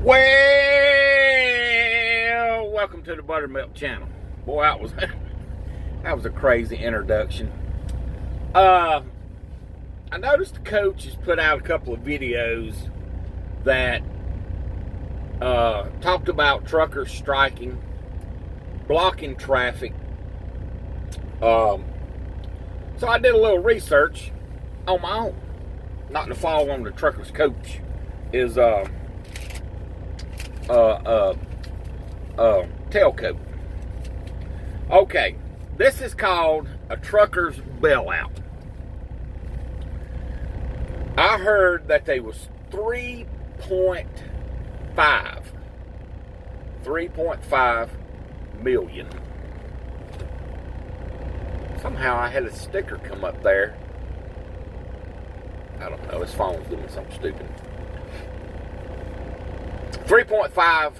Well, welcome to the Buttermilk channel. Boy, that was a crazy introduction. I noticed the coach has put out a couple of videos that talked about truckers striking, blocking traffic. So I did a little research on my own. Not to follow on the truckers coach is tailcoat. Okay, this is called a trucker's bailout. I heard that they was 3.5 million. Somehow I had a sticker come up there. I don't know, his phone's doing something stupid. 3.5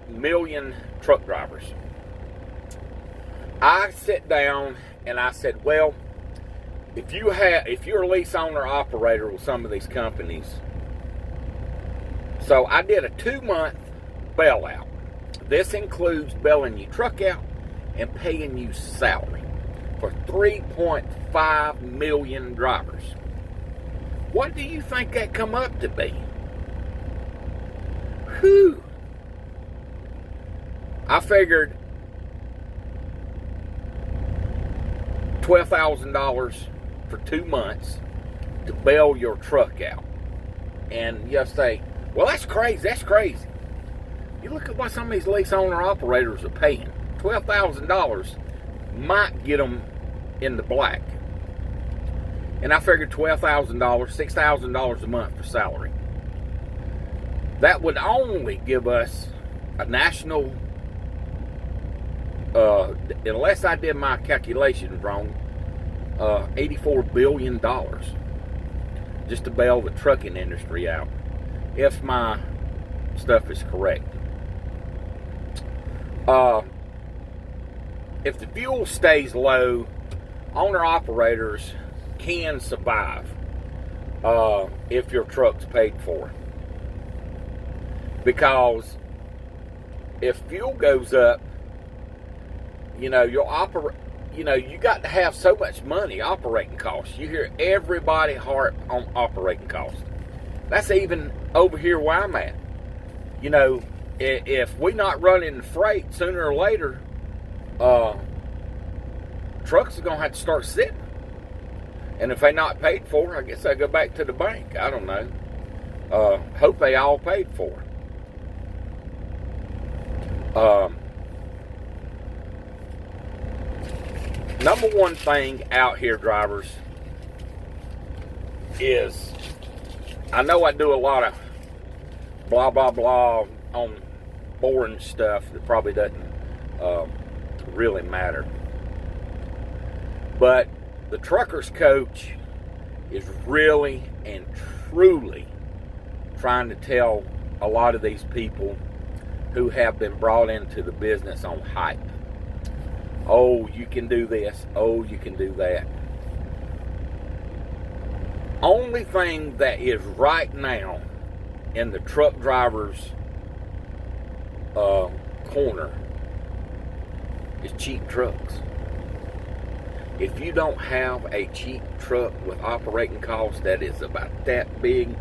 million truck drivers. I sat down and I said, well, if you're a lease owner operator with some of these companies, so I did a 2-month bailout. This includes bailing you truck out and paying you salary for 3.5 million drivers. What do you think that come up to be? Whew. I figured $12,000 for 2 months to bail your truck out. And you say, well, that's crazy, that's crazy. You look at what some of these lease owner operators are paying. $12,000 might get them in the black. And I figured $12,000, $6,000 a month for salary. That would only give us a national, unless I did my calculations wrong, $84 billion just to bail the trucking industry out, if my stuff is correct. If the fuel stays low, owner-operators can survive if your truck's paid for. Because if fuel goes up, you got to have so much money operating costs. You hear everybody harp on operating costs. That's even over here where I'm at. If we're not running freight, sooner or later, trucks are going to have to start sitting. And if they're not paid for, I guess I go back to the bank. I don't know. Hope they all paid for. Number one thing out here, drivers, is I know I do a lot of blah, blah, blah on boring stuff that probably doesn't really matter. But the trucker's coach is really and truly trying to tell a lot of these people who have been brought into the business on hype. Oh, you can do this. Oh, you can do that. Only thing that is right now in the truck driver's corner is cheap trucks. If you don't have a cheap truck with operating costs that is about that big,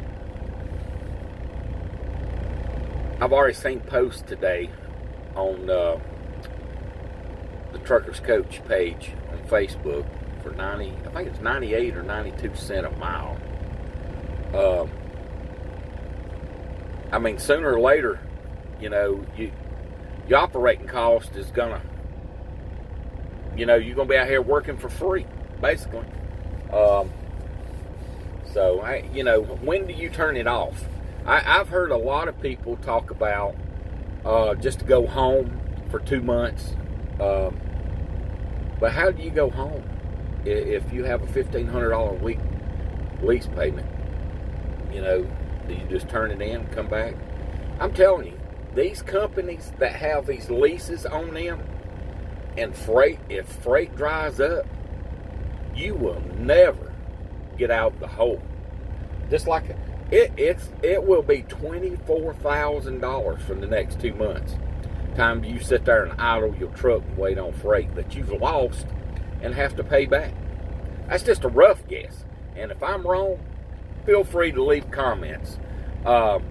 I've already seen posts today on the Truckers Coach page on Facebook for I think it's 98 or 92 cents a mile. I mean, sooner or later, your operating cost is gonna, you're gonna be out here working for free, basically. So, when do you turn it off? I've heard a lot of people talk about just to go home for 2 months. But how do you go home if you have a $1,500 a week lease payment? Do you just turn it in, come back? I'm telling you, these companies that have these leases on them, and if freight dries up, you will never get out of the hole. Just like It will be $24,000 for the next 2 months. Time you sit there and idle your truck and wait on freight that you've lost and have to pay back. That's just a rough guess. And if I'm wrong, feel free to leave comments. Call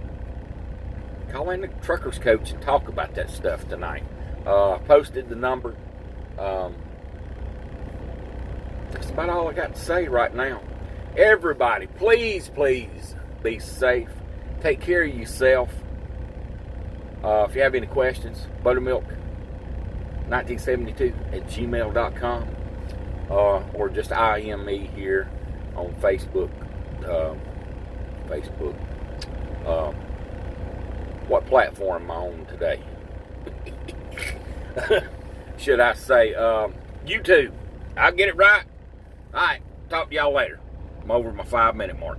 in the Truckers Coach and talk about that stuff tonight. I posted the number. That's about all I got to say right now. Everybody, please be safe. Take care of yourself. If you have any questions, Buttermilk 1972 at gmail.com, or just IM me here on Facebook. What platform am I on today? Should I say YouTube? I'll get it right. All right, talk to y'all later. I'm over my 5-minute mark.